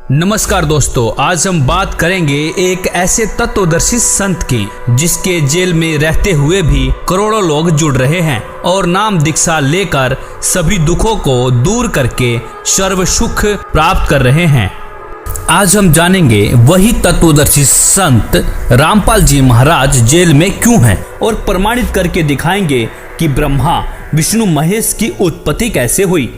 नमस्कार दोस्तों, आज हम बात करेंगे एक ऐसे तत्वदर्शी संत की जिसके जेल में रहते हुए भी करोड़ों लोग जुड़ रहे हैं और नाम दीक्षा लेकर सभी दुखों को दूर करके सर्व सुख प्राप्त कर रहे हैं। आज हम जानेंगे वही तत्वदर्शी संत रामपाल जी महाराज जेल में क्यों हैं और प्रमाणित करके दिखाएंगे कि ब्रह्मा विष्णु महेश की उत्पत्ति कैसे हुई,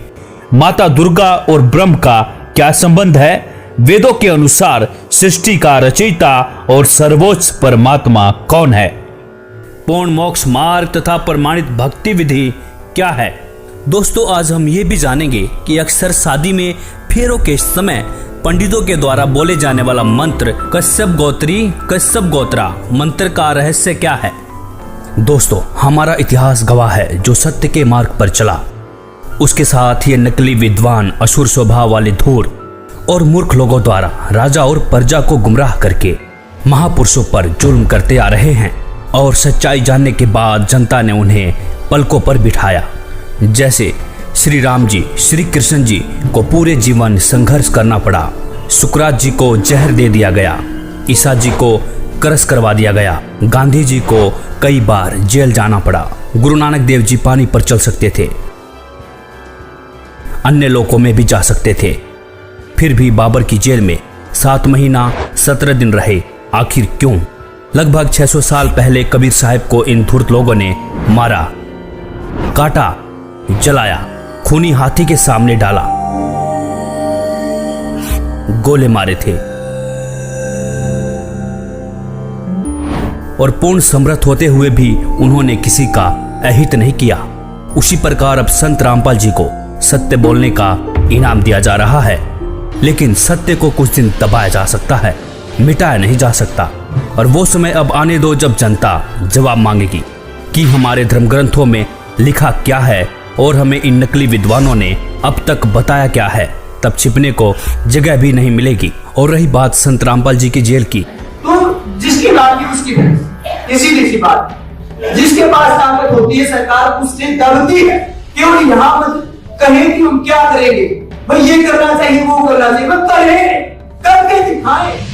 माता दुर्गा और ब्रह्म का क्या संबंध है, वेदों के अनुसार सृष्टि का रचयिता और सर्वोच्च परमात्मा कौन है, पूर्ण मोक्ष मार्ग तथा प्रमाणित भक्ति विधि क्या है। दोस्तों, आज हम ये भी जानेंगे कि अक्सर शादी में फेरों के समय पंडितों के द्वारा बोले जाने वाला मंत्र कश्यप गोत्री कश्यप गोत्रा मंत्र का रहस्य क्या है। दोस्तों, हमारा इतिहास गवाह है जो सत्य के मार्ग पर चला, उसके साथ ये नकली विद्वान असुर स्वभाव वाले धूर्त और मूर्ख लोगों द्वारा राजा और प्रजा को गुमराह करके महापुरुषों पर जुल्म करते आ रहे हैं और सच्चाई जानने के बाद जनता ने उन्हें पलकों पर बिठाया। जैसे श्री राम जी, श्री कृष्ण जी को पूरे जीवन संघर्ष करना पड़ा, सुकरात जी को जहर दे दिया गया, ईसा जी को करस करवा दिया गया, गांधी जी को कई बार जेल जाना पड़ा, गुरु नानक देव जी पानी पर चल सकते थे, अन्य लोकों में भी जा सकते थे, फिर भी बाबर की जेल में 7 महीना 17 दिन रहे। आखिर क्यों? लगभग 600 साल पहले कबीर साहब को इन धूर्त लोगों ने मारा, काटा, जलाया, खूनी हाथी के सामने डाला, गोले मारे थे और पूर्ण समर्थ होते हुए भी उन्होंने किसी का अहित नहीं किया। उसी प्रकार अब संत रामपाल जी को सत्य बोलने का इनाम दिया जा रहा है, लेकिन सत्य को कुछ दिन दबाया जा सकता है, मिटाया नहीं जा सकता। और वो समय अब आने दो जब जनता जवाब मांगेगी कि हमारे धर्म ग्रंथों में लिखा क्या है और हमें इन नकली विद्वानों ने अब तक बताया क्या है। तब छिपने को जगह भी नहीं मिलेगी। और रही बात संत रामपाल जी की जेल की, तो जिसकी लाठी उसकी भैंस, इसीलिए सी बात, जिसके पास ताकत होती है सरकार उससे डरती है। केवल यहाँ मत कहे कि हम क्या करेंगे, भाई ये करना चाहिए वो करना चाहिए, बस करें, करके दिखाएं।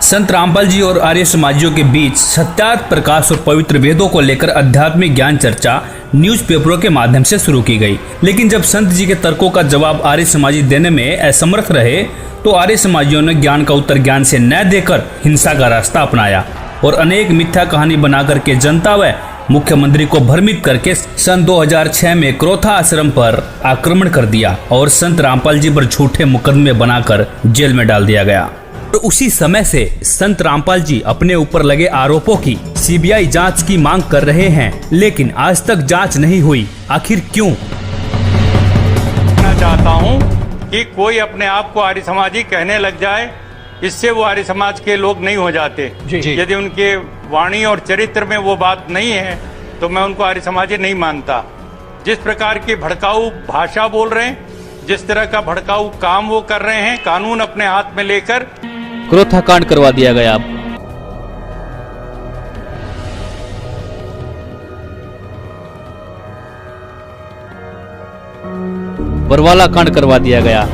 संत रामपाल जी और आर्य समाजियों के बीच सत्यार्थ प्रकाश और पवित्र वेदों को लेकर आध्यात्मिक ज्ञान चर्चा न्यूज़पेपरों के माध्यम से शुरू की गई। लेकिन जब संत जी के तर्कों का जवाब आर्य समाजी देने में असमर्थ रहे तो आर्य समाजियों ने ज्ञान का उत्तर ज्ञान से न देकर हिंसा का रास्ता अपनाया और अनेक मिथ्या कहानी बनाकर के जनता व मुख्यमंत्री को भ्रमित करके सन 2006 में क्रोथा आश्रम पर आक्रमण कर दिया और संत रामपाल जी पर झूठे मुकदमे बनाकर जेल में डाल दिया गया। तो उसी समय से संत रामपाल जी अपने ऊपर लगे आरोपों की सीबीआई जांच की मांग कर रहे हैं, लेकिन आज तक जांच नहीं हुई। आखिर क्यों? मैं चाहता हूं कि कोई अपने आप को आर्य समाजी कहने लग जाए, इससे वो आर्य समाज के लोग नहीं हो जाते। यदि उनके वाणी और चरित्र में वो बात नहीं है तो मैं उनको आर्य समाजी नहीं मानता। जिस प्रकार की भड़काऊ भाषा बोल रहे हैं, जिस तरह का भड़काऊ काम वो कर रहे हैं, कानून अपने हाथ में लेकर क्रोथा कांड करवा दिया गया। बरवाला कांड करवा दिया गया।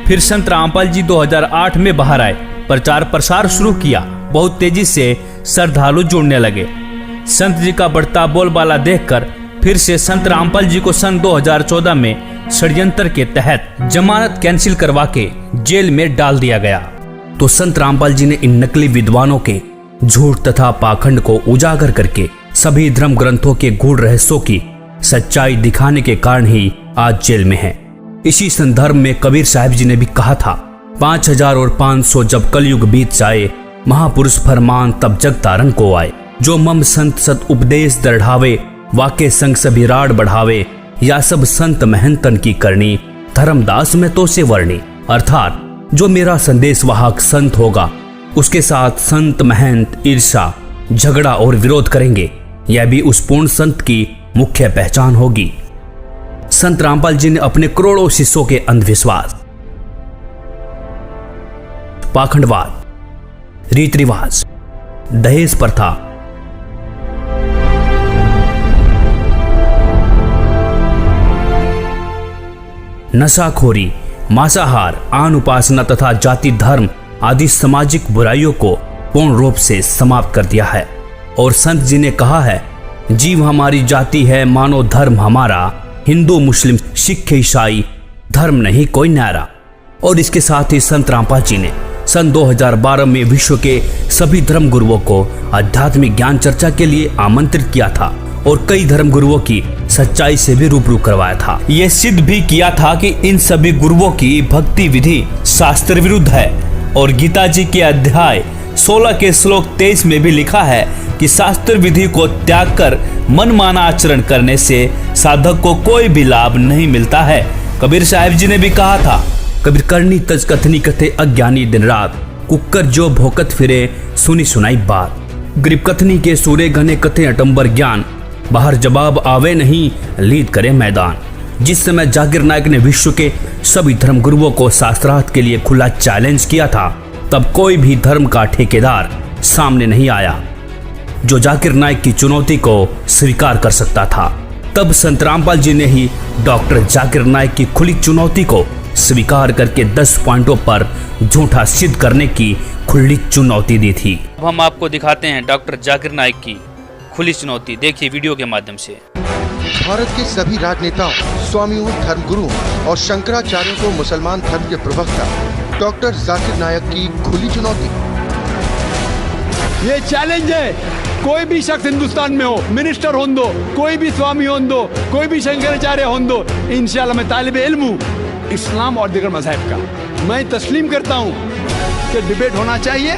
फिर संत रामपाल जी 2008 में बाहर आए, प्रचार प्रसार शुरू किया, बहुत तेजी से श्रद्धालु जुड़ने लगे। संत जी का बढ़ता बोलबाला देखकर फिर से संत रामपाल जी को सन 2014 में षड्यंत्र के तहत जमानत कैंसिल करवा के जेल में डाल दिया गया। तो संत रामपाल जी ने इन नकली विद्वानों के झूठ तथा पाखंड को उजागर करके सभी धर्म ग्रंथों के गूढ़ रहस्यों की सच्चाई दिखाने के कारण ही आज जेल में है। इसी संदर्भ में कबीर साहब जी ने भी कहा था, 5000 और 500 जब कलयुग बीत जाए, महापुरुष फरमान तब जग तारन को आए, जो मम संत सत उपदेश दृढ़ावे, वाके संग सभी राड बढ़ावे, या सब संत महंतन की करनी, धर्मदास में तो से वर्णी। अर्थात जो मेरा संदेश वाहक संत होगा उसके साथ संत महंत ईर्षा, झगड़ा और विरोध करेंगे, यह भी उस पूर्ण संत की मुख्य पहचान होगी। संत रामपाल जी ने अपने करोड़ों शिष्यों के अंधविश्वास, पाखंडवाद, रीति रिवाज, दहेज प्रथा, नशाखोरी, मांसाहार, आन उपासना तथा जाति धर्म आदि सामाजिक बुराइयों को पूर्ण रूप से समाप्त कर दिया है। और संत जी ने कहा है, जीव हमारी जाति है, मानो धर्म हमारा, हिंदू मुस्लिम सिख ईसाई धर्म नहीं कोई न्यारा। और इसके साथ ही संत रामपाल जी ने सन 2012 में विश्व के सभी धर्म गुरुओं को आध्यात्मिक ज्ञान चर्चा के लिए आमंत्रित किया था और कई धर्म गुरुओं की सच्चाई से भी रूबरू करवाया था। यह सिद्ध भी किया था कि इन सभी गुरुओं की भक्ति विधि शास्त्र विरुद्ध है। और गीता जी के अध्याय 16 के श्लोक 23 में भी लिखा है कि शास्त्र विधि को त्याग कर मनमाना आचरण करने से साधक को कोई भी लाभ नहीं मिलता है। कबीर साहिब जी ने भी कहा था, कबीर करनी तज कथनी कथे अज्ञानी दिन रात, कुकर जो भोकत फिरे सुनी सुनाई बात। गरीब कथनी के सूरे घने कथे अटंबर ज्ञान, बाहर जवाब आवे नहीं लीद करे मैदान। जिस समय जाकिर नायक ने विश्व के सभी धर्म गुरुओं को शास्त्रार्थ के लिए खुला चैलेंज किया था, तब कोई भी धर्म का ठेकेदार सामने नहीं आया जो जाकिर नायक की चुनौती को स्वीकार कर सकता था। तब संत रामपाल जी ने ही डॉक्टर जाकिर नायक की खुली चुनौती को स्वीकार करके 10 पॉइंटों पर झूठा सिद्ध करने की खुली चुनौती दी थी। अब हम आपको दिखाते हैं डॉक्टर जाकिर नायक की खुली चुनौती, देखिए वीडियो के माध्यम से। भारत के सभी राजनेताओं, स्वामियों, धर्मगुरुओं और शंकराचार्यों को मुसलमान धर्म के प्रवक्ता डॉक्टर जाकिर नायक की खुली चुनौती। ये चैलेंज है, कोई भी शख्स हिंदुस्तान में हो, मिनिस्टर हों दो, कोई भी स्वामी हों दो, कोई भी शंकराचार्य हों दो, इंशाल्लाह मैं तालिब इल्म हूँ इस्लाम और दीगर मज़हब का। मैं तस्लीम करता हूँ कि डिबेट होना चाहिए,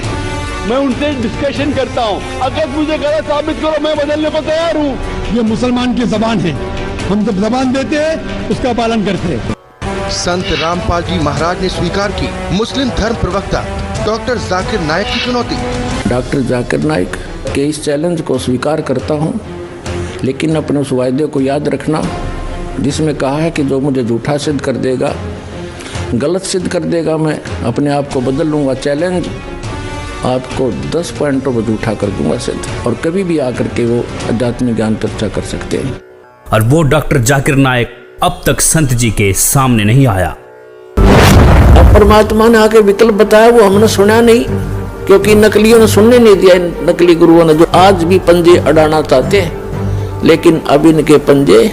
मैं उनसे डिस्कशन करता हूँ, अगर मुझे गलत साबित करो मैं बदलने को तैयार हूँ। ये मुसलमान की जबान है, हम जब जबान देते हैं उसका पालन करते हैं। संत रामपाल जी महाराज ने स्वीकार की मुस्लिम धर्म प्रवक्ता डॉक्टर जाकिर नायक की चुनौती। डॉक्टर जाकिर नायक के इस चैलेंज को स्वीकार करता हूं, लेकिन अपने उस वायदे को याद रखना जिसमें कहा है कि जो मुझे झूठा सिद्ध कर देगा, गलत सिद्ध कर देगा, मैं अपने आप को बदल लूँगा। चैलेंज आपको 10 पॉइंटों पर झूठा कर दूंगा सिद्ध, और कभी भी आकर के वो आध्यात्मिक ज्ञान चर्चा कर सकते हैं। और वो डॉक्टर जाकिर नायक अब तक संत जी के सामने नहीं आया। अब परमात्मा ने आके विकल्प बताया, वो हमने सुना नहीं, क्योंकि नकलियों ने सुनने नहीं दिया। नकली गुरुओं ने जो आज भी पंजे अड़ाना चाहते हैं, लेकिन अब इनके पंजे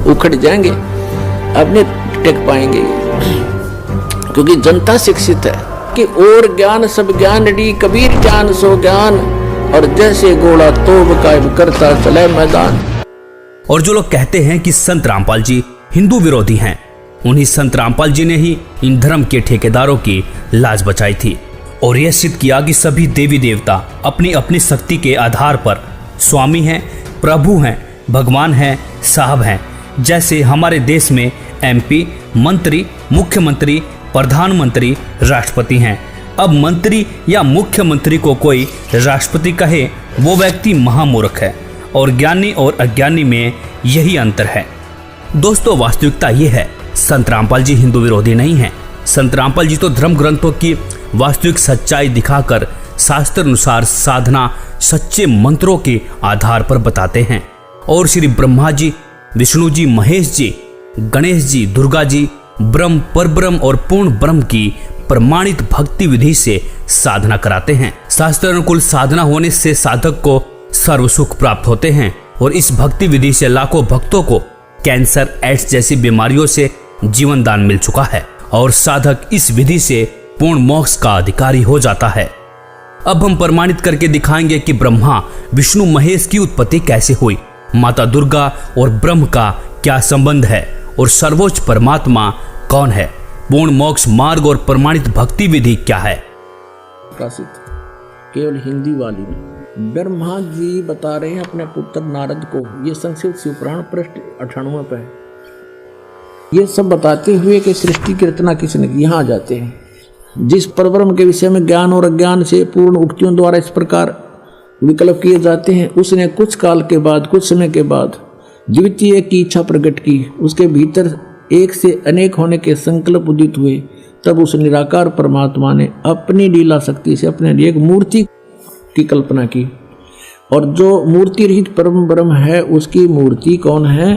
उखड़ जाएंगे, अब नहीं टेक पाएंगे, क्योंकि जनता शिक्षित है कि और ज्ञान सब ज्ञान डी, कबीर ज्ञान सो ज्ञान, और जैसे घोड़ा तोब कायम करता चले मैदान। और जो लोग कहते हैं कि संत रामपाल जी हिंदू विरोधी हैं, उन्हीं संत रामपाल जी ने ही इन धर्म के ठेकेदारों की लाज बचाई थी और यह सिद्ध किया कि सभी देवी देवता अपनी अपनी शक्ति के आधार पर स्वामी हैं, प्रभु हैं, भगवान हैं, साहब हैं। जैसे हमारे देश में MP, मंत्री, मुख्यमंत्री, प्रधानमंत्री, राष्ट्रपति हैं। अब मंत्री या मुख्यमंत्री को कोई राष्ट्रपति कहे, वो व्यक्ति महामूर्ख है, और ज्ञानी और अज्ञानी में यही अंतर है। दोस्तों, वास्तविकता ये है, संत रामपाल जी हिंदू विरोधी नहीं हैं। संत रामपाल जी तो धर्म ग्रंथों की वास्तविक सच्चाई दिखाकर शास्त्र अनुसार साधना सच्चे मंत्रों के आधार पर बताते हैं, और श्री ब्रह्मा जी, विष्णु जी, महेश जी, गणेश जी, दुर्गा जी ब्रह्म, परब्रह्म और पूर्ण ब्रह्म की प्रमाणित भक्ति विधि से साधना कराते हैं। शास्त्र अनुकूल साधना होने से साधक को सर्व सुख प्राप्त होते हैं, और इस भक्ति विधि से लाखों भक्तों को कैंसर, एड्स जैसी बीमारियों से जीवन दान मिल चुका है, और साधक इस विधि से पूर्ण मोक्ष का अधिकारी हो जाता है। अब हम प्रमाणित करके दिखाएंगे कि ब्रह्मा, विष्णु, महेश की उत्पत्ति कैसे हुई, माता दुर्गा और ब्रह्म का क्या संबंध है, और सर्वोच्च परमात्मा कौन है, पूर्ण मोक्ष मार्ग और प्रमाणित भक्ति विधि क्या है। प्रसिद्ध केवल हिंदी वाली में ब्रह्मा जी बता रहे हैं अपने पुत्र नारद को, ये संस्कृत शिवपुराण पृष्ठ 98 पे है। ये सब बताते हुए कि सृष्टि की रचना किसने की। यहाँ आ जाते हैं, जिस परब्रह्म के विषय में ज्ञान और अज्ञान से पूर्ण उक्तियों द्वारा इस प्रकार विकल्प किए जाते हैं, उसने कुछ काल के बाद, कुछ समय के बाद द्वितीय की इच्छा प्रकट की, उसके भीतर एक से अनेक होने के संकल्प उदित हुए। तब उस निराकार परमात्मा ने अपनी लीला शक्ति से अपने लिए एक मूर्ति की कल्पना की, और जो मूर्ति रहित परम ब्रह्म है उसकी मूर्ति कौन है?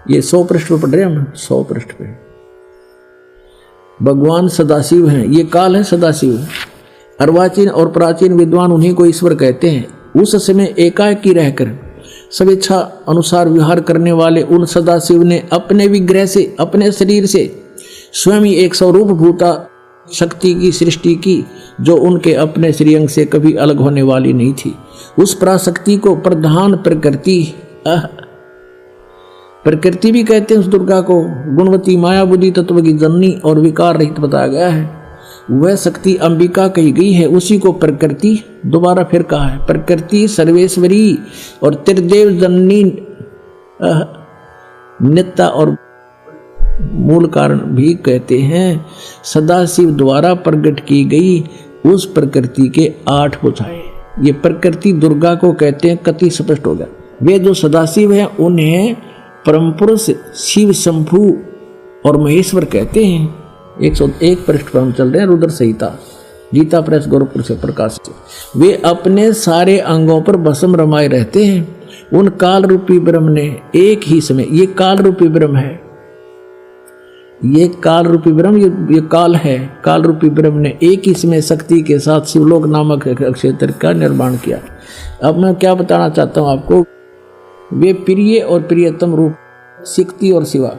ये 100 पृष्ठ पे पढ़ रहे हैं हम, 100 पृष्ठ पे। भगवान सदाशिव हैं, ये काल है सदाशिव। अर्वाचीन और प्राचीन विद्वान उन्हीं को ईश्वर कहते हैं। उस समय एकाकी रहकर स्वेच्छा अनुसार विहार करने वाले उन सदाशिव ने अपने विग्रह से, अपने शरीर से स्वयं ही एक स्वरूप भूता शक्ति की सृष्टि की, जो उनके अपने श्रीअंग से कभी अलग होने वाली नहीं थी। उस पराशक्ति को प्रधान प्रकृति भी कहते हैं। उस दुर्गा को गुणवती माया बुद्धि तत्व की जननी और विकार रहित बताया गया है। वह शक्ति अंबिका कही गई है, उसी को प्रकृति दोबारा फिर कहा है। प्रकृति सर्वेश्वरी और त्रिदेव जननी नित्या और मूल कारण भी कहते हैं। सदाशिव द्वारा प्रकट की गई उस प्रकृति के 8 भुजाएं, ये प्रकृति दुर्गा को कहते हैं। कति स्पष्ट हो गया। वे जो सदाशिव हैं उन्हें परम पुरुष शिव शंभु और महेश्वर कहते हैं। 101 पृष्ठ पर हम चल रहे हैं, रुद्र संहिता, गीता प्रेस गोरखपुर से प्रकाशित। वे अपने सारे अंगों पर भस्म रमाए रहते हैं। उन काल रूपी ब्रह्म ने एक ही समय, ये काल रूपी ब्रह्म है, ये काल रूपी ब्रह्म, ये काल है, काल रूपी ब्रह्म ने एक ही समय शक्ति के साथ शिवलोक नामक क्षेत्र का निर्माण किया। अब मैं क्या बताना चाहता हूँ आपको, वे प्रिय और प्रियतम रूप शक्ति और शिवा,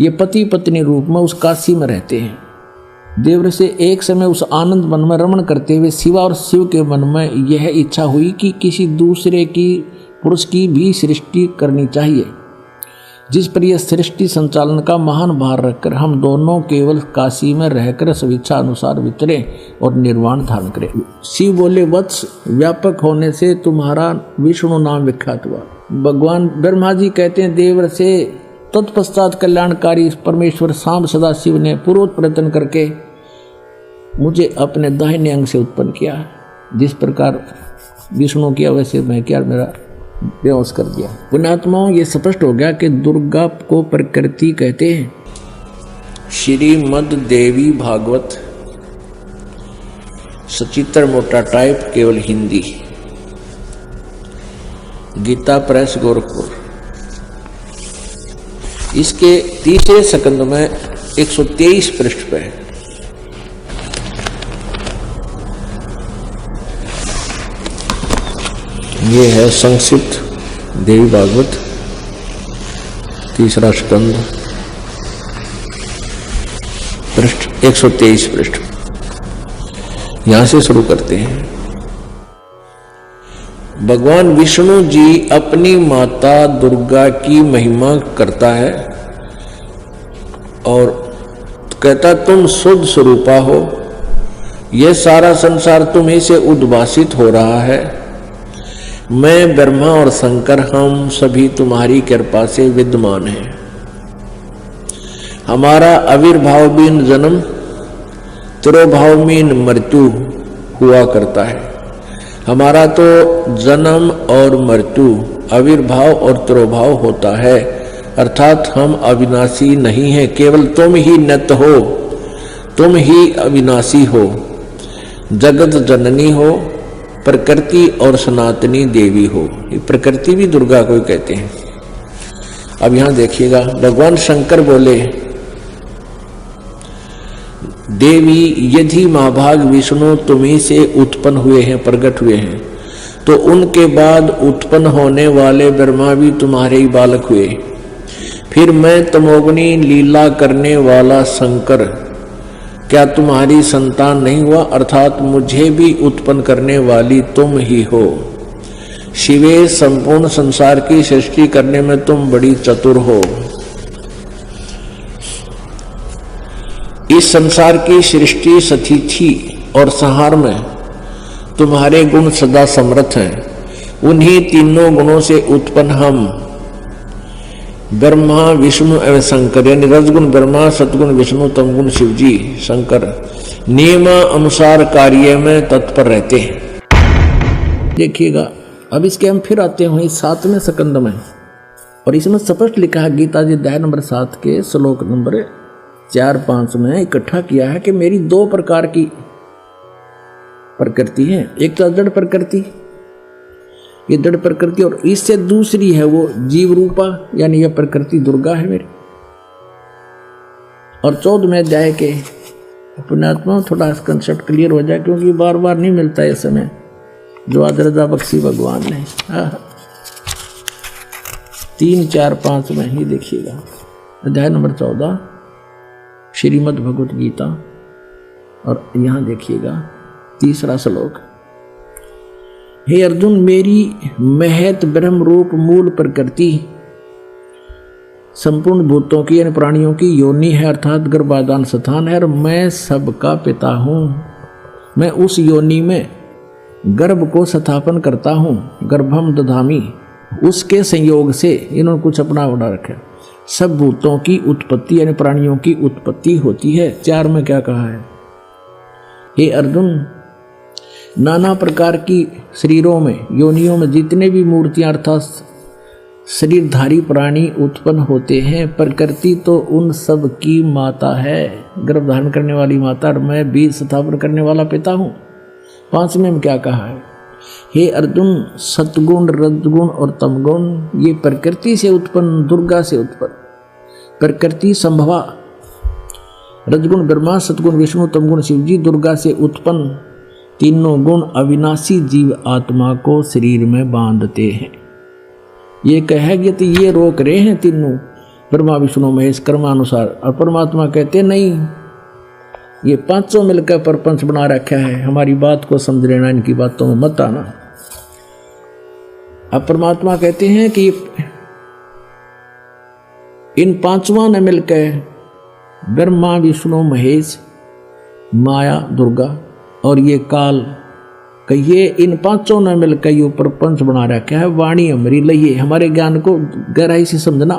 ये पति पत्नी रूप में उस काशी में रहते हैं। देवर से एक समय उस आनंद वन में रमण करते हुए शिवा और शिव के मन में यह इच्छा हुई कि किसी दूसरे की पुरुष की भी सृष्टि करनी चाहिए, जिस पर यह सृष्टि संचालन का महान भार रखकर हम दोनों केवल काशी में रहकर स्वेच्छा अनुसार विचरे और निर्वाण धारण करें। शिव बोले, वत्स व्यापक होने से तुम्हारा विष्णु नाम विख्यात हुआ। भगवान ब्रह्मा जी कहते हैं, देवर से तत्पश्चात कल्याणकारी परमेश्वर सांब सदाशिव ने पूर्व प्रयत्न करके मुझे अपने दाहिने अंग से उत्पन्न किया। जिस प्रकार विष्णु किया वैसे मैं क्या, मेरा बेहोश कर दिया। पुण्यात्माओं, ये स्पष्ट हो गया कि दुर्गा को प्रकृति कहते हैं। श्रीमद् देवी भागवत सचित्र मोटा टाइप, केवल हिंदी, गीता प्रेस गोरखपुर। इसके तीसरे स्कंद में 123 पृष्ठ पे ये है संक्षिप्त देवी भागवत तीसरा स्कंद, पृष्ठ 123 पृष्ठ। यहां से शुरू करते हैं। भगवान विष्णु जी अपनी माता दुर्गा की महिमा करता है और कहता, तुम शुद्ध स्वरूपा हो, यह सारा संसार तुम्हीं से उद्भासित हो रहा है। मैं ब्रह्मा और शंकर हम सभी तुम्हारी कृपा से विद्यमान हैं। हमारा आविर्भाव बिन जन्म, तिरोभाव बिन मृत्यु हुआ करता है। हमारा तो जन्म और मृत्यु, आविर्भाव और तिरोभाव होता है, अर्थात हम अविनाशी नहीं हैं। केवल तुम ही नित्य हो, तुम ही अविनाशी हो, जगत जननी हो, प्रकृति और सनातनी देवी हो। ये प्रकृति भी दुर्गा को ही कहते हैं। अब यहां देखिएगा, भगवान शंकर बोले, देवी यदि महाभाग विष्णु तुम्ही से उत्पन्न हुए हैं, प्रकट हुए हैं, तो उनके बाद उत्पन्न होने वाले ब्रह्मा भी तुम्हारे ही बालक हुए। फिर मैं तमोगुनी लीला करने वाला शंकर क्या तुम्हारी संतान नहीं हुआ, अर्थात मुझे भी उत्पन्न करने वाली तुम ही हो। शिवे, संपूर्ण संसार की सृष्टि करने में तुम बड़ी चतुर हो। इस संसार की सृष्टि, स्थिति और संहार में तुम्हारे गुण सदा समर्थ हैं। उन्हीं तीनों गुणों से उत्पन्न हम ब्रह्मा, विष्णु एवं शंकर, यानी रजगुण ब्रह्मा, सतगुण विष्णु, तमगुण शिवजी शंकर नियम अनुसार कार्य में तत्पर रहते हैं। देखिएगा, अब इसके हम फिर आते हैं 7वें स्कंद में, और इसमें स्पष्ट लिखा है, गीता जी अध्याय नंबर 7 के श्लोक नंबर 4-5 में इकट्ठा किया है कि मेरी 2 प्रकार की प्रकृति है। एक तो जड़ प्रकृति, ये जड़ प्रकृति, और इससे दूसरी है वो जीव रूपा, यानी यह प्रकृति दुर्गा है मेरी। और 14वें अध्याय के अपने आत्मा में थोड़ा कंसेप्ट क्लियर हो जाए, क्योंकि बार बार नहीं मिलता है समय जो आज रजा बख्शी भगवान ने। 3, 4, 5 में ही देखिएगा। अध्याय नंबर 14 श्रीमद् भगवत गीता, और यहाँ देखिएगा 3रा श्लोक। हे अर्जुन, मेरी महत ब्रह्म रूप मूल प्रकृति संपूर्ण भूतों की यानी प्राणियों की योनि है, अर्थात गर्भाधान स्थान है, और मैं सबका पिता हूँ। मैं उस योनि में गर्भ को स्थापन करता हूँ, गर्भम दधामी। उसके संयोग से इन्होंने कुछ अपना बना रखा। सब भूतों की उत्पत्ति यानी प्राणियों की उत्पत्ति होती है। 4 में क्या कहा है? हे अर्जुन, नाना प्रकार की शरीरों में योनियों में जितने भी मूर्तियां अर्थात शरीरधारी प्राणी उत्पन्न होते हैं, प्रकृति तो उन सब की माता है, गर्भ धारण करने वाली माता, और मैं बीज स्थापन करने वाला पिता हूँ। 5वें में क्या कहा है? हे अर्जुन, सतगुण रजगुण और तमगुण ये प्रकृति से उत्पन्न, दुर्गा से उत्पन्न। प्रकृति संभवा, रजगुण ब्रह्मा, सतगुण विष्णु, तमगुण शिवजी, दुर्गा से उत्पन्न तीनों गुण अविनाशी जीव आत्मा को शरीर में बांधते हैं। ये कहेंगे तो ये रोक रहे हैं तीनों, ब्रह्मा विष्णु महेश कर्मानुसार, और परमात्मा कहते नहीं, ये 5 मिलकर प्रपंच बना रखा है, हमारी बात को समझ लेना, इनकी बातों में मत आना। अब परमात्मा कहते हैं कि इन 5 ने मिलकर ब्रह्मा विष्णु महेश माया दुर्गा और ये काल कहिए, इन 5 ने मिलकर ये प्रपंच बना रखा है। वाणी हमारी लइए, हमारे ज्ञान को गहराई से समझना।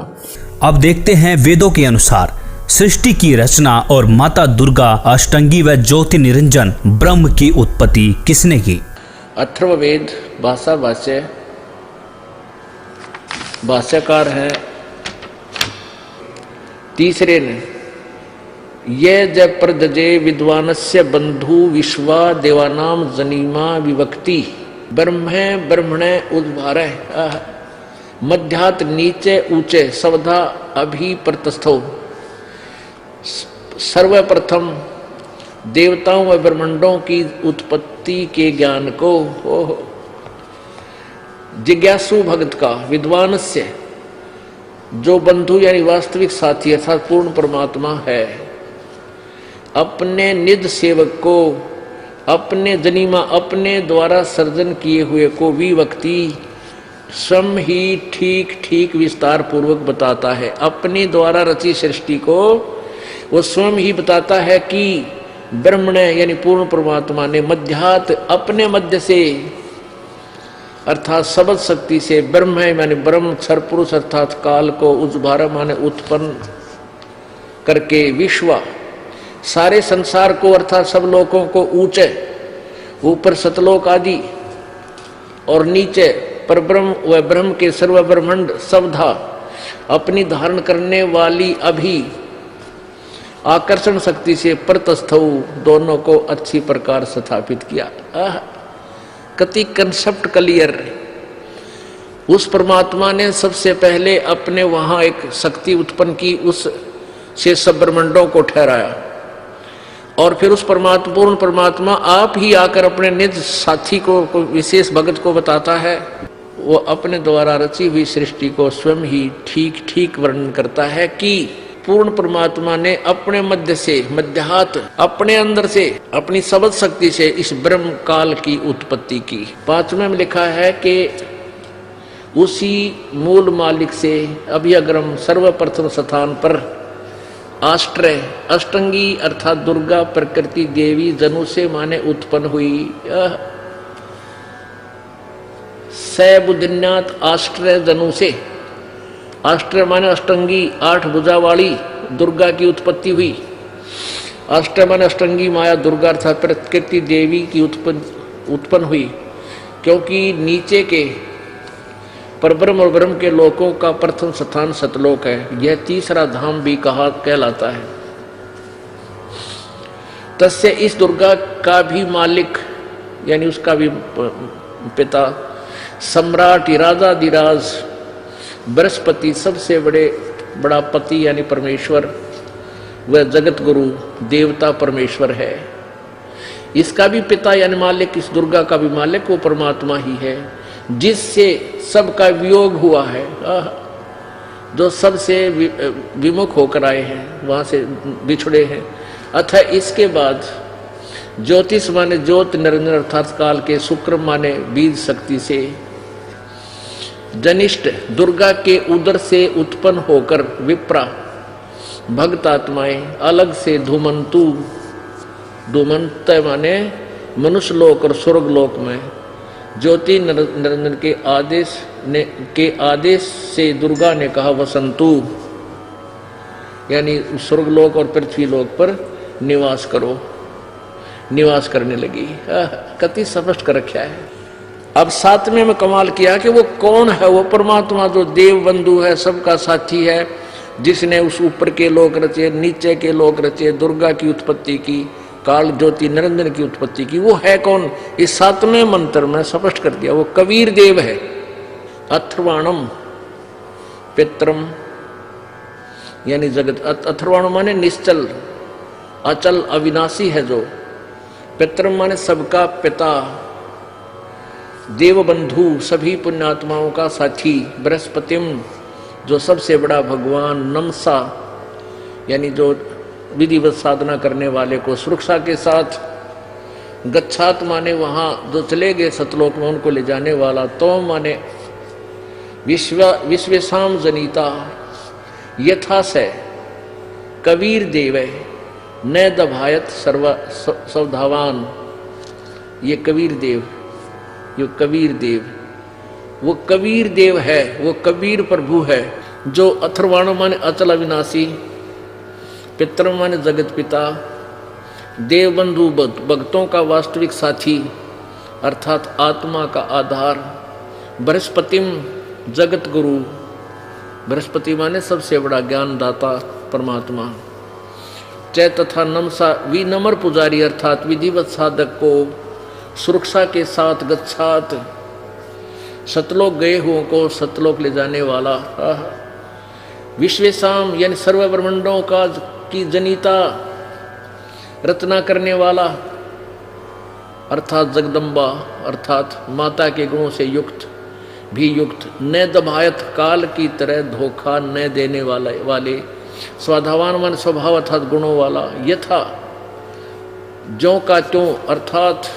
अब देखते हैं वेदों के अनुसार सृष्टि की रचना और माता दुर्गा, अष्टंगी व ज्योति निरंजन ब्रह्म की उत्पत्ति किसने की? अथर्ववेद भाषा भाष्य, भाष्यकार है 3रे ने, ये जब प्रदजे विद्वानस्य बंधु विश्वा देवानाम जनीमा विभक्ति ब्रह्मे ब्रह्मणे उद्भारे मध्यात नीचे ऊंचे सवधा अभी प्रतस्थो। सर्वप्रथम देवताओं व ब्रह्मांडों की उत्पत्ति के ज्ञान को जिज्ञासु भक्त का, विद्वानस्य जो बंधु यानी वास्तविक साथी अर्थात पूर्ण परमात्मा है, अपने निज सेवक को, अपने जनीमा अपने द्वारा सर्जन किए हुए को विभक्ति स्वयं ही ठीक ठीक विस्तार पूर्वक बताता है। अपने द्वारा रची सृष्टि को वो स्वयं ही बताता है कि ब्रह्म ने यानी पूर्ण परमात्मा ने मध्यात अपने मध्य से अर्थात सबद शक्ति से ब्रह्म है माने ब्रह्म क्षर पुरुष अर्थात काल को उद्भार माने उत्पन्न करके विश्व सारे संसार को अर्थात सब लोगों को ऊंचे ऊपर सतलोक आदि और नीचे परब्रह्म व ब्रह्म के सर्व ब्रह्मांड सबधा अपनी धारण करने वाली अभी आकर्षण शक्ति से प्रतस्थौ दोनों को अच्छी प्रकार स्थापित किया। कति कंसेप्ट क्लियर। उस परमात्मा ने सबसे पहले अपने वहां एक शक्ति उत्पन्न की, उस से सब ब्रह्मांडों को ठहराया और फिर उस परमात्मा पूर्ण परमात्मा आप ही आकर अपने निज साथी को विशेष भगत को बताता है। वो अपने द्वारा रची हुई सृष्टि को स्वयं ही ठीक ठीक वर्णन करता है कि पूर्ण परमात्मा ने अपने मध्य से मध्यात अपने अंदर से अपनी सबद शक्ति से इस ब्रह्म काल की उत्पत्ति की। 5वें में लिखा है कि उसी मूल मालिक से अभ्यग्रम सर्वप्रथम स्थान पर आष्ट्रय अष्टंगी अर्थात दुर्गा प्रकृति देवी जनु से माने उत्पन्न हुई। सैबुदिन्यात आष्ट्रय जनु से, आष्ट्रय माने अष्टंगी 8 भुजा वाली दुर्गा की उत्पत्ति हुई। आष्ट्रय माने अष्टंगी माया दुर्गा अर्थात प्रकृति देवी की उत्पन्न हुई, क्योंकि नीचे के परब्रह्म और ब्रह्म के लोकों का प्रथम स्थान सतलोक है। यह तीसरा धाम भी कहा कहलाता है। तस्य इस दुर्गा का भी मालिक यानी उसका भी पिता सम्राट राजाधिराज बृहस्पति सबसे बड़ा पति यानी परमेश्वर, वह जगत गुरु देवता परमेश्वर है। इसका भी पिता यानी मालिक, इस दुर्गा का भी मालिक वो परमात्मा ही है, जिससे सबका वियोग हुआ है, जो सबसे विमुख होकर आए हैं, वहां से बिछड़े हैं। अतः इसके बाद ज्योतिष माने ज्योत निरंजन अर्थात काल के, शुक्र माने बीज शक्ति से, जनिष्ठ दुर्गा के उदर से उत्पन्न होकर विप्रा भक्त आत्माएं अलग से धूमंतु, धूमंत माने मनुष्य लोक और स्वर्ग लोक में ज्योति निरंजन के आदेश से दुर्गा ने कहा वसंतु, यानी स्वर्गलोक और पृथ्वी लोक पर निवास करो, निवास करने लगी। कति स्पष्ट कर रखा है। अब सातवें में कमाल किया कि वो कौन है, वो परमात्मा जो देव बंधु है, सबका साथी है, जिसने उस ऊपर के लोक रचे, नीचे के लोक रचे, दुर्गा की उत्पत्ति की, काल ज्योति निरंजन की उत्पत्ति की, वो है कौन? इस सातवें मंत्र में स्पष्ट कर दिया, वो कबीर देव है। अथर्वाणम पित्रम यानी जगत, अथर्वाण माने निश्चल अचल अविनाशी है जो, पित्रम माने सबका पिता, देव बंधु सभी पुण्यात्माओं का साथी, बृहस्पतिम जो सबसे बड़ा भगवान, नमसा यानी जो विधिवत साधना करने वाले को सुरक्षा के साथ, गच्छात माने वहां जो चले गए सतलोक में उनको ले जाने वाला, तो माने विश्वेशाम जनिता यथा से कबीर देव न दभायत सवधावान, ये कबीर देव, ये कबीर देव, वो कबीर देव है, वो कबीर प्रभु है, जो अथर्वाण माने अचल अविनाशी, पितर माने जगत पिता, देवबंधु भक्तों का वास्तविक साथी अर्थात आत्मा का आधार, बृहस्पतिम जगत गुरु, बृहस्पति माने सबसे बड़ा ज्ञानदाता परमात्मा, चै तथा नमसा विनम्र पुजारी अर्थात विधिवत साधक को सुरक्षा के साथ गच्छात सतलोक गए हुओं को सतलोक ले जाने वाला, विश्वेशाम यानी सर्व ब्रह्मांडों का की जनिता रचना करने वाला अर्थात जगदम्बा अर्थात माता के गुणों से युक्त भी युक्त, न दभायत काल की तरह धोखा न देने वाले, स्वाधावान मन स्वभाव अर्थात गुणों वाला, यथा ज्यों का त्यों अर्थात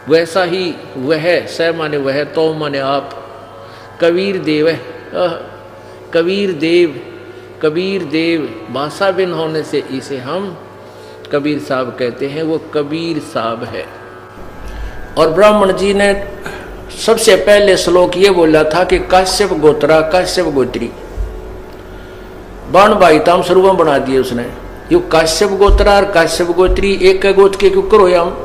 वैसा ही वह, स माने वह, तो माने आप, कबीर देव है, कबीर देव, कबीर देव भाषा भिन्न होने से इसे हम कबीर साहब कहते हैं, वो कबीर साहब है। और ब्राह्मण जी ने सबसे पहले श्लोक ये बोला था कि काश्यप गोत्रा काश्यप गोत्री, बाण भाई ताम स्वरूप बना दिए उसने, यो काश्यप गोत्रा और काश्यप गोत्री एक गोत्र के क्यों करो हम।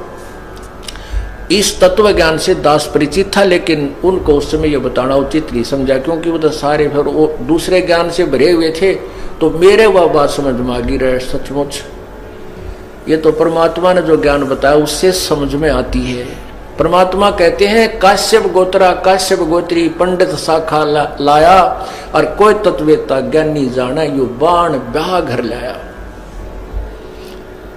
इस तत्व ज्ञान से दास परिचित था, लेकिन उनको उस समय यह बताना उचित नहीं समझा, क्योंकि वो तो सारे फिर वो दूसरे ज्ञान से भरे हुए थे, तो मेरे वह बात समझ में आ गई रहे। सचमुच ये तो परमात्मा ने जो ज्ञान बताया उससे समझ में आती है। परमात्मा कहते हैं काश्यप गोत्रा काश्यप गोत्री पंडित शाखा लाया, और कोई तत्ववेत्ता ज्ञानी जाना यो बाण ब्याह घर लाया।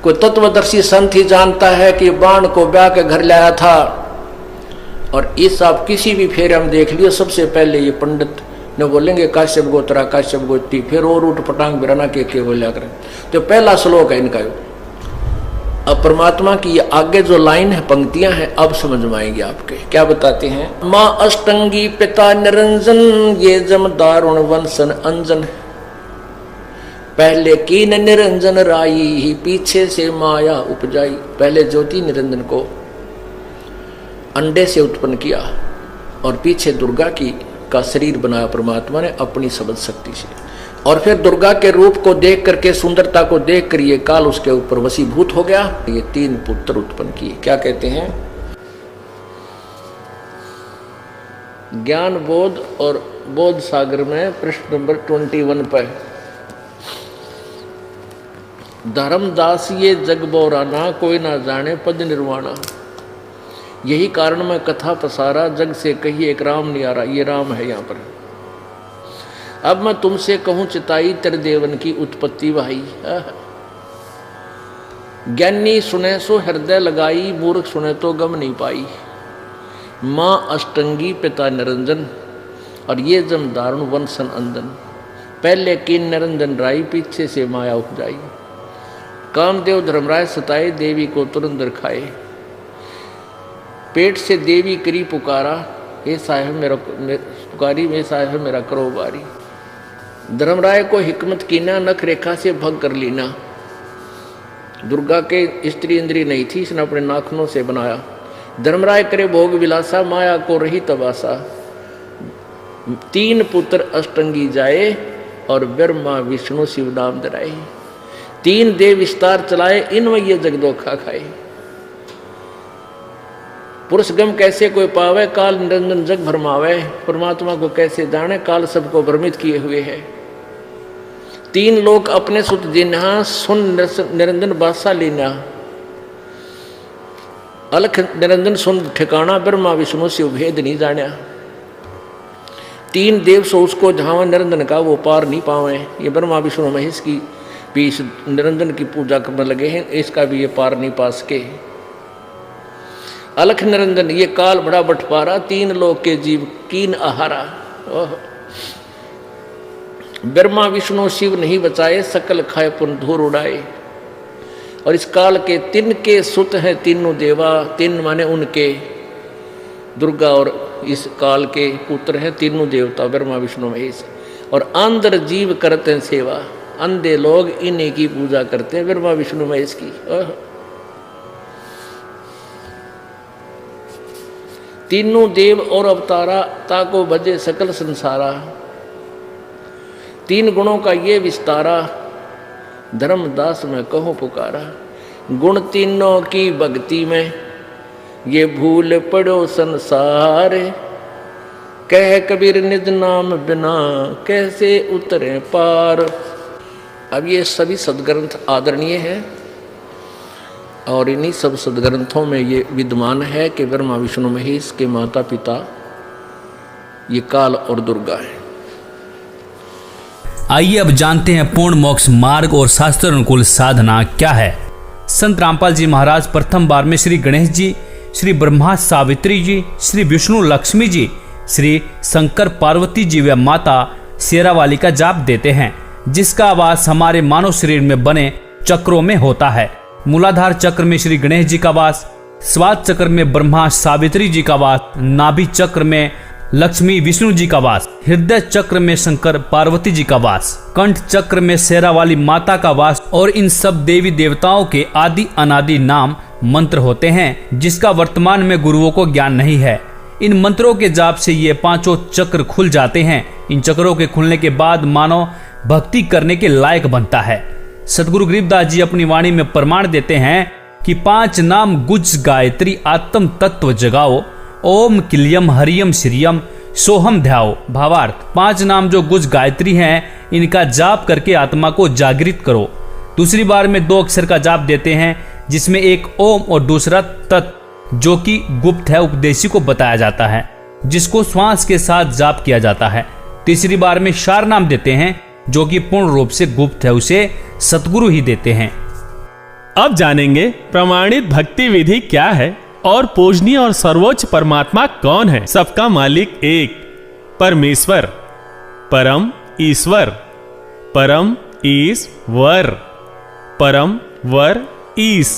कोई तत्वदर्शी संत ही जानता है कि बाण को ब्याह के घर लाया था। और इस आप किसी भी फेरे हम देख लियो, सबसे पहले ये पंडित ने बोलेंगे काश्यप गोत्रा काश्यप गोत्री, फिर और उठ पटांग बिराना के बोलिया करें। तो पहला श्लोक है इनका। अब परमात्मा की ये आगे जो लाइन है, पंक्तियां हैं, अब समझ में आएंगे आपके। क्या बताते हैं? माँ अष्टंगी पिता निरंजन, ये जम दारुण वंशन अंजन, पहले कीन निरंजन राई ही पीछे से माया उपजाई। पहले ज्योति निरंजन को अंडे से उत्पन्न किया और पीछे दुर्गा का शरीर बनाया परमात्मा ने अपनी शब्द शक्ति से, और फिर दुर्गा के रूप को देख करके, सुंदरता को देख कर ये काल उसके ऊपर वशीभूत हो गया। ये 3 पुत्र उत्पन्न किए। क्या कहते हैं? ज्ञान बोध और बोध सागर में पृष्ठ नंबर 21 पर, धर्मदास ये जग बोराना, कोई ना जाने पद निर्वाणा। यही कारण मैं कथा पसारा, जग से कही एक राम नहीं आ रहा। ये राम है यहाँ पर। अब मैं तुमसे कहूँ चिताई, तेरे देवन की उत्पत्ति भाई। ज्ञानी सुने सो हृदय लगाई, मूर्ख सुने तो गम नहीं पाई। माँ अष्टंगी पिता निरंजन, और ये जम दारुण वंशन अंदन। पहले कीन निरंजन राई, पीछे से माया उपजाई। कामदेव धर्मराय सताए, देवी को तुरंत खाए। पेट से देवी करी पुकारा, हे साहेब मेरा पुकारी, मे साहेब मेरा करो बारी। धर्मराय को हिकमत कीना, नख रेखा से भग कर लीना। दुर्गा के स्त्री इंद्री नहीं थी, इसने अपने नाखूनों से बनाया। धर्मराय करे भोग विलासा, माया को रही तबासा। 3 पुत्र अष्टंगी जाए, और ब्रह्मा विष्णु शिव नाम धराए। 3 देव विस्तार चलाए, इनमें ये जगदोखा खाए। पुरुष गम कैसे कोई पावे, काल निरंजन जग भरमावे। परमात्मा को कैसे जाने, काल सबको भ्रमित किए हुए है। 3 लोक अपने सुत जिन्हा, सुन निरंजन बासा लीना। अलख निरंजन सुन ठिकाना, ब्रह्मा विष्णु शिव भेद नहीं जाना। 3 देव सो उसको झावा, निरंजन का वो पार नहीं पावे। ये ब्रह्मा विष्णु महेश की पीस निरंजन की पूजा करने लगे हैं, इसका भी ये पार नहीं पा सके। अलख निरंजन ये काल बड़ा बंटवारा, 3 लोक के जीव कीन आहारा। ब्रह्मा विष्णु शिव नहीं बचाए, सकल खाए पुन धूर उड़ाए। और इस काल के 3 के सुत हैं तीनों देवा। 3 माने उनके, दुर्गा और इस काल के पुत्र हैं तीनों देवता, ब्रह्मा विष्णु महेश। और अंदर जीव करते हैं सेवा, अंधे लोग इन्हीं की पूजा करते हैं, ब्रह्मा विष्णु महेश की। तीनों देव और अवतारा, ताको भजे सकल संसारा। 3 गुणों का ये विस्तारा, धर्मदास में कहो पुकारा। गुण तीनों की भक्ति में, ये भूल पड़ो संसार। कह कबीर निज नाम बिना, कैसे उतरे पार। अब ये सभी सदग्रंथ आदरणीय हैं, और इन्हीं सब सदग्रंथों में ये विद्यमान है कि ब्रह्मा विष्णु महेश के माता पिता ये काल और दुर्गा है। आइए अब जानते हैं पूर्ण मोक्ष मार्ग और शास्त्र अनुकूल साधना क्या है। संत रामपाल जी महाराज प्रथम बार में श्री गणेश जी, श्री ब्रह्मा सावित्री जी, श्री विष्णु लक्ष्मी जी, श्री शंकर पार्वती जी व माता शेरावाली का जाप देते हैं, जिसका वास हमारे मानव शरीर में बने चक्रों में होता है। मूलाधार चक्र में श्री गणेश जी का वास, स्वाद चक्र में ब्रह्मा सावित्री जी का वास, नाभि चक्र में लक्ष्मी विष्णु जी का वास, हृदय चक्र में शंकर पार्वती जी का वास, कंठ चक्र में शेरावाली माता का वास, और इन सब देवी देवताओं के आदि अनादि नाम मंत्र होते हैं, जिसका वर्तमान में गुरुओं को ज्ञान नहीं है। इन मंत्रों के जाप से ये 5 चक्र खुल जाते हैं। इन चक्रों के खुलने के बाद मानव भक्ति करने के लायक बनता है। सदगुरु गरीबदास जी अपनी वाणी में प्रमाण देते हैं कि 5 नाम गुज गायत्री आत्म तत्व जगाओ, ओम किलियम हरियम श्रियम सोहम ध्याओ। भावार्थ, 5 नाम जो गुज गायत्री हैं, इनका जाप करके आत्मा को जागृत करो। दूसरी बार में 2 अक्षर का जाप देते हैं, जिसमें एक ओम और दूसरा तत्, जो कि गुप्त है, उपदेशी को बताया जाता है, जिसको श्वास के साथ जाप किया जाता है। तीसरी बार में शार नाम देते हैं, जो कि पूर्ण रूप से गुप्त है, उसे सतगुरु ही देते हैं। अब जानेंगे प्रमाणित भक्ति विधि क्या है और पूजनीय और सर्वोच्च परमात्मा कौन है। सबका मालिक एक परमेश्वर, परम ईश्वर, परम ईश्वर, परम वर ईश,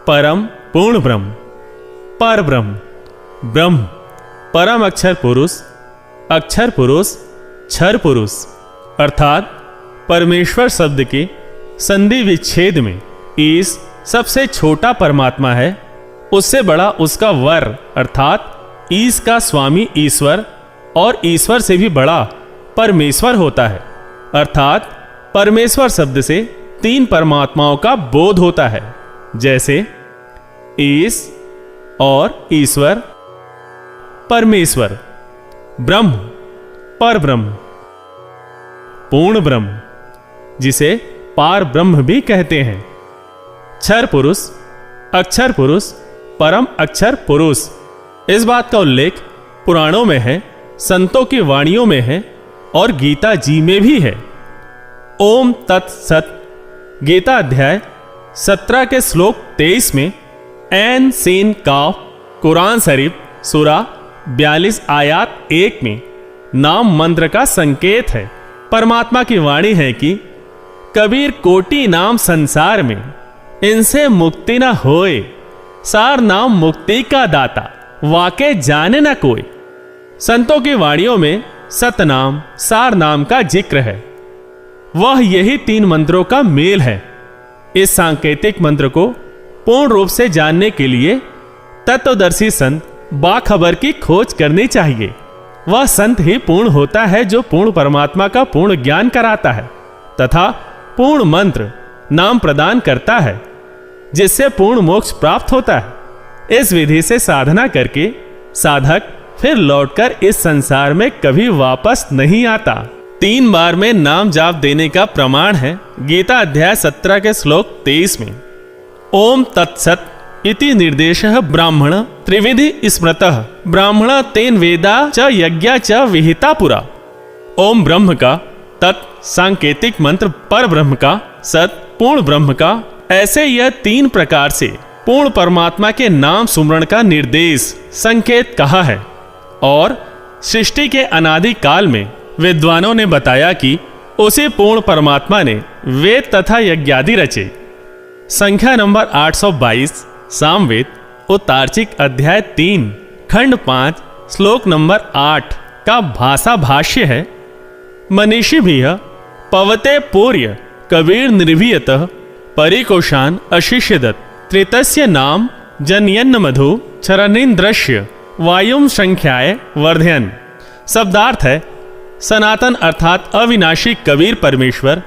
परम पूर्ण ब्रह्म, पर ब्रह्म, ब्रह्म, परम अक्षर पुरुष, क्षर पुरुष। अर्थात परमेश्वर शब्द के संधि विच्छेद में ईश सबसे छोटा परमात्मा है, उससे बड़ा उसका वर अर्थात ईश का स्वामी ईश्वर, और ईश्वर से भी बड़ा परमेश्वर होता है। अर्थात परमेश्वर शब्द से 3 परमात्माओं का बोध होता है, जैसे ईश और ईश्वर, परमेश्वर, ब्रह्म, पर ब्रह्म, पूर्ण ब्रह्म, जिसे पार ब्रह्म भी कहते हैं, क्षर पुरुष, अक्षर पुरुष, परम अक्षर पुरुष। इस बात का उल्लेख पुराणों में है, संतों की वाणियों में है और गीता जी में भी है। ओम तत्सत गीता अध्याय 17 के श्लोक 23 में ऐन सीन काफ कुरान शरीफ सूरा 42 आयात 1 में नाम मंत्र का संकेत है। परमात्मा की वाणी है कि कबीर कोटि नाम संसार में, इनसे मुक्ति न होए, सार नाम मुक्ति का दाता, वाके जाने न कोई। संतों की वाणियों में सतनाम सार नाम का जिक्र है। वह यही 3 मंत्रों का मेल है। इस सांकेतिक मंत्र को पूर्ण रूप से जानने के लिए तत्वदर्शी संत बाखबर की खोज करनी चाहिए। वह संत ही पूर्ण होता है जो पूर्ण परमात्मा का पूर्ण ज्ञान कराता है तथा पूर्ण मंत्र नाम प्रदान करता है, जिससे पूर्ण मोक्ष प्राप्त होता है। इस विधि से साधना करके साधक फिर लौटकर इस संसार में कभी वापस नहीं आता। 3 बार में नाम जाप देने का प्रमाण है गीता अध्याय 17 के श्लोक 23 में ओम तत्सत इति निर्देशः ब्राह्मण त्रिविधि स्मृतः ब्राह्मण तेन वेदा च यज्ञा च विहिता पुरा। ओम ब्रह्म का, तत् सांकेतिक मंत्र पर ब्रह्म का, सत पूर्ण ब्रह्म का, ऐसे यह 3 प्रकार से पूर्ण परमात्मा के नाम सुमरण का निर्देश संकेत कहा है। और सृष्टि के अनादि काल में विद्वानों ने बताया कि उसी पूर्ण परमात्मा ने वेद तथा यज्ञादि रचे। संख्या नंबर 822 सामवेद उत्तार्चिक अध्याय 3 खंड 5 श्लोक नंबर 8 का भाषा भाष्य है। मनीषी भी पवते पूर्य कबीर निर्भीयतः परिकोशान अशिष्यदत् त्रितस्य नाम जनयन्न मधु चरणीन्द्रस्य वायुम संख्याय वर्धयन। शब्दार्थ है, सनातन अर्थात अविनाशी कबीर परमेश्वर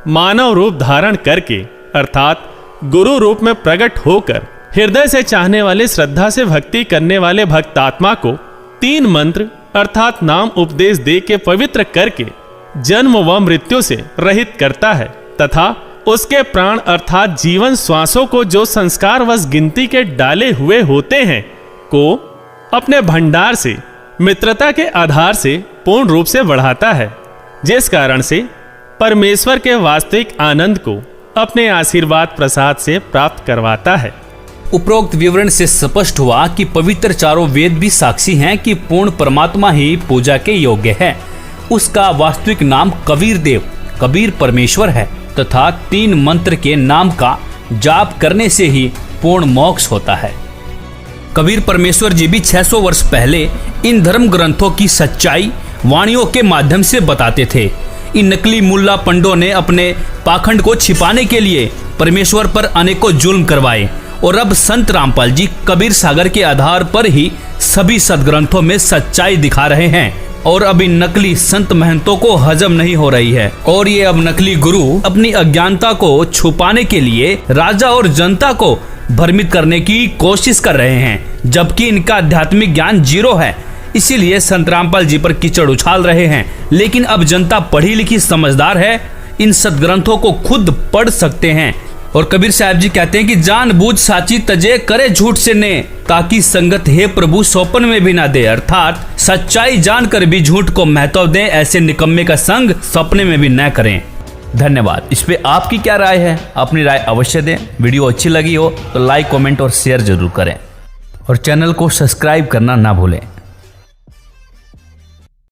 मानव रूप धारण करके अर्थात गुरु रूप में प्रकट होकर हृदय से चाहने वाले श्रद्धा से भक्ति करने वाले भक्तात्मा को 3 मंत्र अर्थात नाम उपदेश दे के पवित्र करके जन्म व मृत्यु से रहित करता है तथा उसके प्राण अर्थात जीवन श्वासों को जो संस्कार वश गिनती के डाले हुए होते हैं को अपने भंडार से मित्रता के आधार से पूर्ण रूप से बढ़ाता है, जिस कारण से परमेश्वर के वास्तविक आनंद को अपने आशीर्वाद प्रसाद से प्राप्त करवाता है। उपरोक्त विवरण से स्पष्ट हुआ कि पवित्र चारों वेद भी साक्षी हैं कि पूर्ण परमात्मा ही पूजा के योग्य है। उसका वास्तविक नाम कबीर देव कबीर परमेश्वर है तथा 3 मंत्र के नाम का जाप करने से ही पूर्ण मोक्ष होता है। कबीर परमेश्वर जी भी 600 वर्ष पहले इन धर्म ग्रंथों की सच्चाई वाणियों के माध्यम से बताते थे। इन नकली मुल्ला पंडों ने अपने पाखंड को छिपाने के लिए परमेश्वर पर अनेकों जुल्म करवाए और अब संत रामपाल जी कबीर सागर के आधार पर ही सभी सदग्रंथों में सच्चाई दिखा रहे हैं और अब इन नकली संत महंतों को हजम नहीं हो रही है और ये अब नकली गुरु अपनी अज्ञानता को छुपाने के लिए राजा और जनता को भ्रमित करने की कोशिश कर रहे हैं, जबकि इनका आध्यात्मिक ज्ञान 0 है। इसीलिए संत रामपाल जी पर कीचड़ उछाल रहे हैं। लेकिन अब जनता पढ़ी लिखी समझदार है, इन सदग्रंथों को खुद पढ़ सकते हैं। और कबीर साहब जी कहते हैं कि जानबूझ साची तजे करे झूठ से ने, ताकि संगत हे प्रभु सौपन में भी ना दे। अर्थात सच्चाई जानकर भी झूठ को महत्व दें, ऐसे निकम्मे का संग सपने में भी न करें। धन्यवाद। इस पे आपकी क्या राय है? अपनी राय अवश्य दें। वीडियो अच्छी लगी हो तो लाइक, कमेंट और शेयर जरूर करें और चैनल को सब्सक्राइब करना ना भूलें।